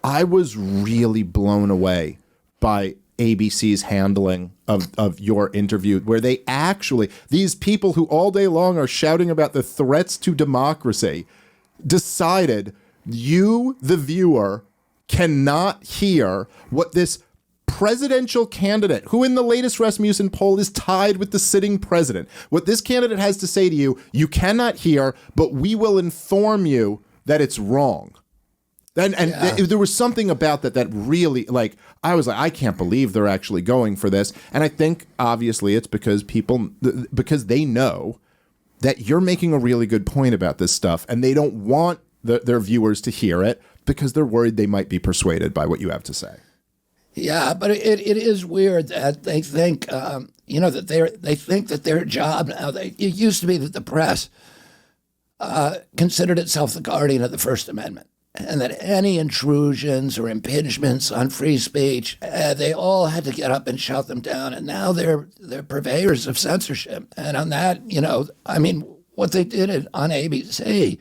I was really blown away by ABC's handling of your interview, where they actually, these people who all day long are shouting about the threats to democracy, decided you, the viewer, cannot hear what this presidential candidate, who in the latest Rasmussen poll is tied with the sitting president, what this candidate has to say to you, you cannot hear, but we will inform you that it's wrong. There was something about that really, like, I was like, I can't believe they're actually going for this. And I think, obviously, it's because they know that you're making a really good point about this stuff, and they don't want their viewers to hear it because they're worried they might be persuaded by what you have to say. Yeah, but it is weird that they think, that they think that their job now, it used to be that the press considered itself the guardian of the First Amendment, and that any intrusions or impingements on free speech, they all had to get up and shout them down. And now they're purveyors of censorship. And on that, what they did on ABC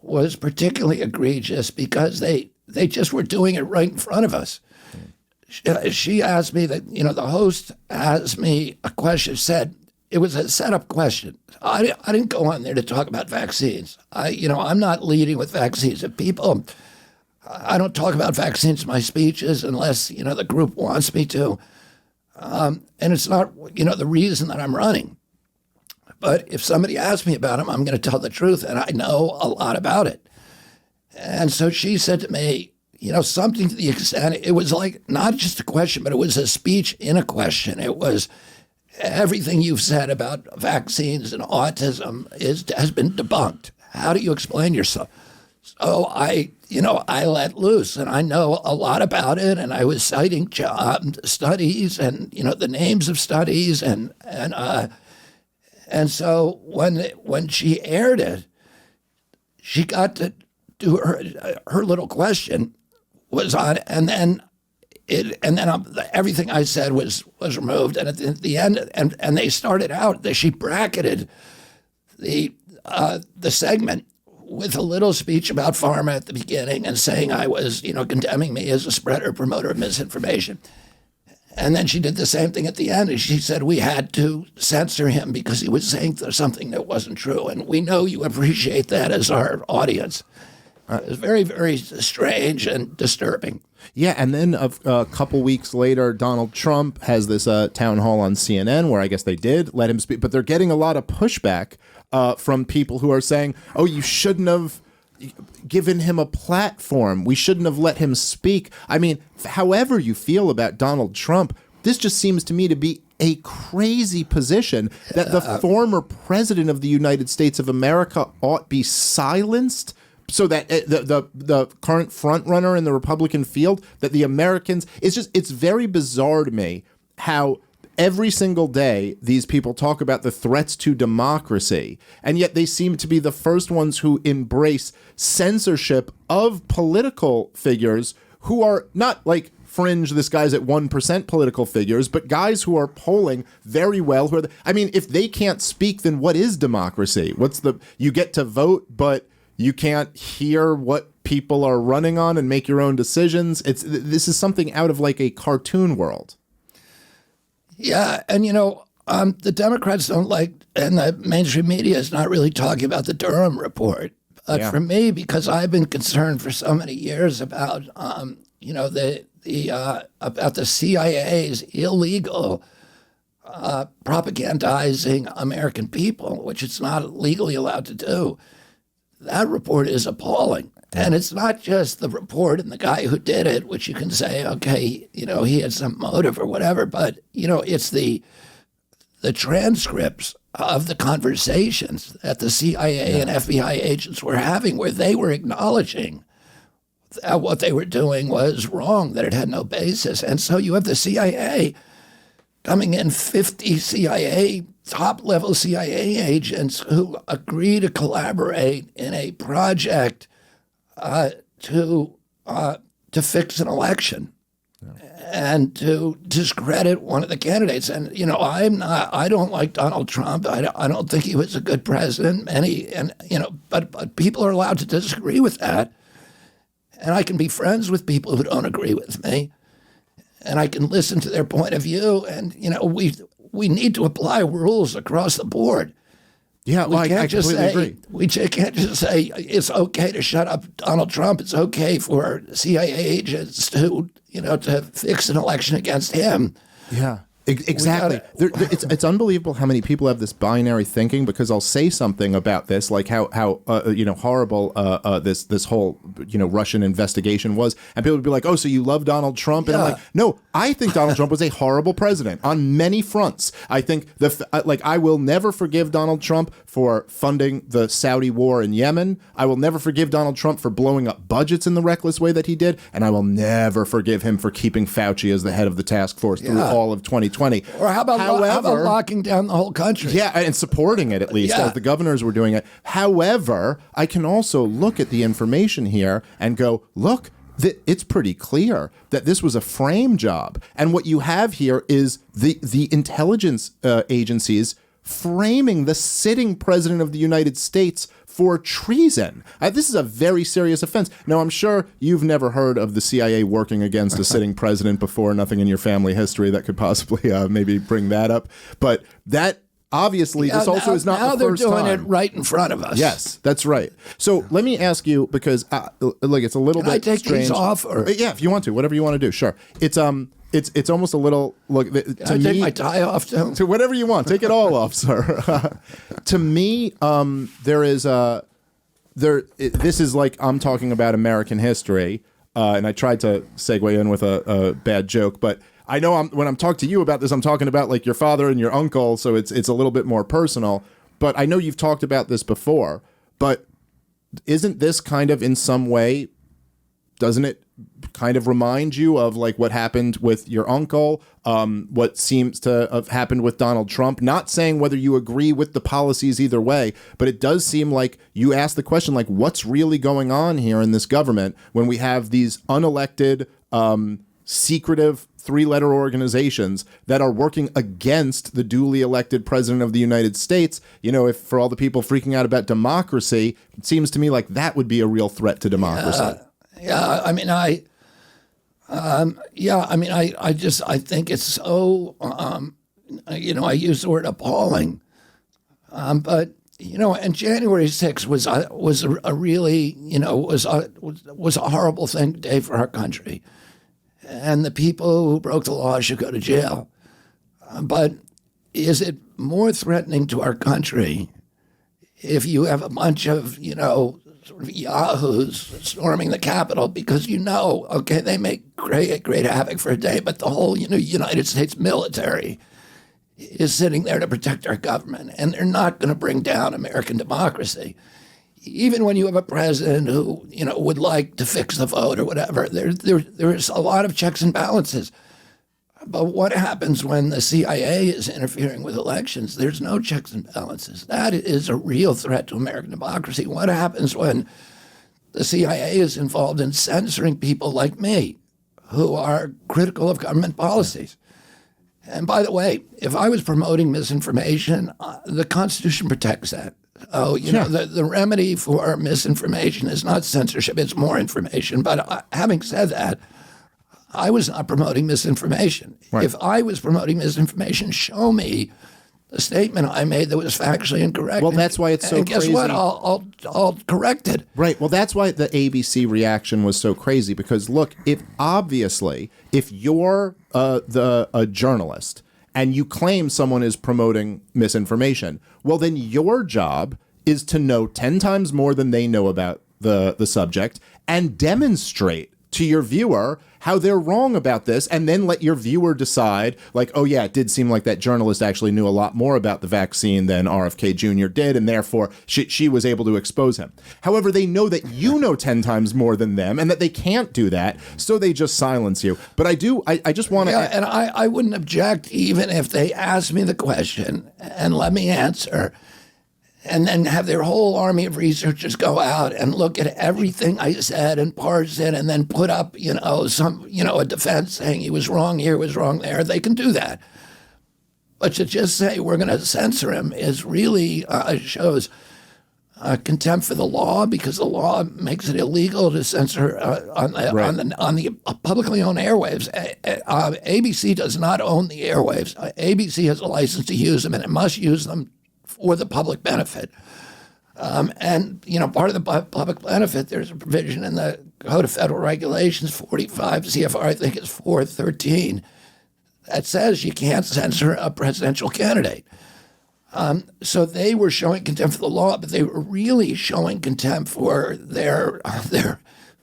was particularly egregious because they just were doing it right in front of us. She asked me that, the host asked me a question, said, it was a setup question. I didn't go on there to talk about vaccines. I'm not leading with vaccines. I don't talk about vaccines in my speeches unless, the group wants me to. And it's not, the reason that I'm running. But if somebody asks me about them, I'm going to tell the truth, and I know a lot about it. And so she said to me, something to the extent, it was like not just a question, but it was a speech in a question. It was, everything you've said about vaccines and autism has been debunked. How do you explain yourself? So I let loose, and I know a lot about it, and I was citing studies and the names of studies, and so when she aired it, she got to do her little question was on, and then everything I said was removed, and at the end, and they started out. She bracketed the segment with a little speech about pharma at the beginning and saying I was, condemning me as a spreader, promoter of misinformation. And then she did the same thing at the end, and she said we had to censor him because he was saying something that wasn't true. And we know you appreciate that as our audience. It was very, very strange and disturbing. Yeah, and then a couple weeks later, Donald Trump has this town hall on CNN where I guess they did let him speak, but they're getting a lot of pushback from people who are saying, oh, you shouldn't have given him a platform. We shouldn't have let him speak. I mean, however you feel about Donald Trump, this just seems to me to be a crazy position that the former president of the United States of America ought be silenced so that the current front runner in the Republican field, that the Americans, it's very bizarre to me how every single day these people talk about the threats to democracy, and yet they seem to be the first ones who embrace censorship of political figures who are not like fringe, this guy's at 1% political figures, but guys who are polling very well. If they can't speak, then what is democracy? You get to vote, but you can't hear what people are running on and make your own decisions. This is something out of like a cartoon world. Yeah, and the Democrats don't like, and the mainstream media is not really talking about the Durham report. But for me, because I've been concerned for so many years about, about the CIA's illegal propagandizing American people, which it's not legally allowed to do. That report is appalling. And it's not just the report and the guy who did it, which you can say, okay, he had some motive or whatever, but, it's the transcripts of the conversations that the CIA and FBI agents were having where they were acknowledging that what they were doing was wrong, that it had no basis. And so you have the CIA coming in, 50 top-level CIA agents who agree to collaborate in a project to fix an election and to discredit one of the candidates. And I don't like Donald Trump. I don't think he was a good president. But people are allowed to disagree with that. and I can be friends with people who don't agree with me, and I can listen to their point of view. And we need to apply rules across the board. Yeah, well, I completely agree. We can't just say it's okay to shut up Donald Trump. It's okay for CIA agents to fix an election against him. Yeah. Exactly. It's unbelievable how many people have this binary thinking, because I'll say something about this, like how horrible this whole Russian investigation was, and people would be like, "Oh, so you love Donald Trump?" And I'm like, "No, I think Donald Trump was a horrible president on many fronts. I think I will never forgive Donald Trump for funding the Saudi war in Yemen. I will never forgive Donald Trump for blowing up budgets in the reckless way that he did, and I will never forgive him for keeping Fauci as the head of the task force through all of 2020. Or how about locking down the whole country? Yeah, and supporting it, at least, as the governors were doing it. However, I can also look at the information here and go, look, it's pretty clear that this was a frame job. And what you have here is the intelligence agencies framing the sitting president of the United States for treason. This is a very serious offense. Now, I'm sure you've never heard of the CIA working against a sitting president before. Nothing in your family history that could possibly maybe bring that up. But that obviously, this also is not the first time. Now they're doing it right in front of us. Yes, that's right. So let me ask you, because it's a little bit strange. Can I take these off? Or? Yeah, if you want to, whatever you want to do. Sure. It's almost a little to me. Take my tie off too. To whatever you want, take it all off, sir. To me, this is like I'm talking about American history, and I tried to segue in with a bad joke, but I know when I'm talking to you about this, I'm talking about like your father and your uncle, so it's a little bit more personal. But I know you've talked about this before. But isn't this kind of in some way? Doesn't it kind of remind you of like what happened with your uncle, what seems to have happened with Donald Trump? Not saying whether you agree with the policies either way, but it does seem like you ask the question, like, what's really going on here in this government when we have these unelected, secretive three-letter organizations that are working against the duly elected president of the United States? If for all the people freaking out about democracy, it seems to me like that would be a real threat to democracy. Yeah, I mean, I think it's so, I use the word appalling, but and January 6th was a really, was a horrible day for our country, and the people who broke the law should go to jail. But is it more threatening to our country if you have a bunch of, sort of yahoos storming the Capitol because okay, they make great havoc for a day, but the whole United States military is sitting there to protect our government, and they're not going to bring down American democracy. Even when you have a president who would like to fix the vote or whatever, there's a lot of checks and balances. But what happens when the CIA is interfering with elections? There's no checks and balances. That is a real threat to American democracy. What happens when the CIA is involved in censoring people like me who are critical of government policies? And by the way, if I was promoting misinformation, the Constitution protects that. The remedy for misinformation is not censorship, it's more information. But having said that, I was not promoting misinformation. Right. If I was promoting misinformation, show me the statement I made that was factually incorrect. Well, that's why it's so crazy. And guess what? I'll correct it. Right. Well, that's why the ABC reaction was so crazy. Because look, if you're a journalist and you claim someone is promoting misinformation, well, then your job is to know 10 times more than they know about the subject and demonstrate to your viewer how they're wrong about this, and then let your viewer decide, like, oh yeah, it did seem like that journalist actually knew a lot more about the vaccine than RFK Jr. did, and therefore she was able to expose him. However, they know that you know 10 times more than them, and that they can't do that, so they just silence you. But I just want to... Yeah, and I wouldn't object even if they asked me the question and let me answer, and then have their whole army of researchers go out and look at everything I said and parse it and then put up, a defense saying he was wrong here, was wrong there. They can do that. But to just say we're going to censor him is really shows contempt for the law because the law makes it illegal to censor on the publicly owned airwaves. ABC does not own the airwaves. ABC has a license to use them, and it must use them for the public benefit. And, part of the public benefit, there's a provision in the Code of Federal Regulations, 45 CFR, I think it's 413, that says you can't censor a presidential candidate. So they were showing contempt for the law, but they were really showing contempt for their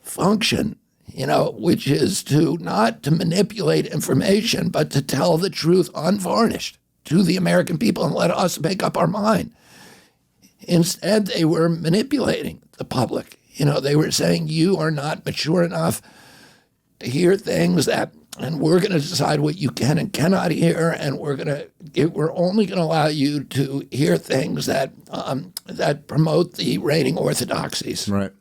function, which is not to manipulate information, but to tell the truth unvarnished to the American people and let us make up our mind. Instead, they were manipulating the public. They were saying, you are not mature enough to hear things and we're going to decide what you can and cannot hear, and we're only going to allow you to hear things that promote the reigning orthodoxies. Right.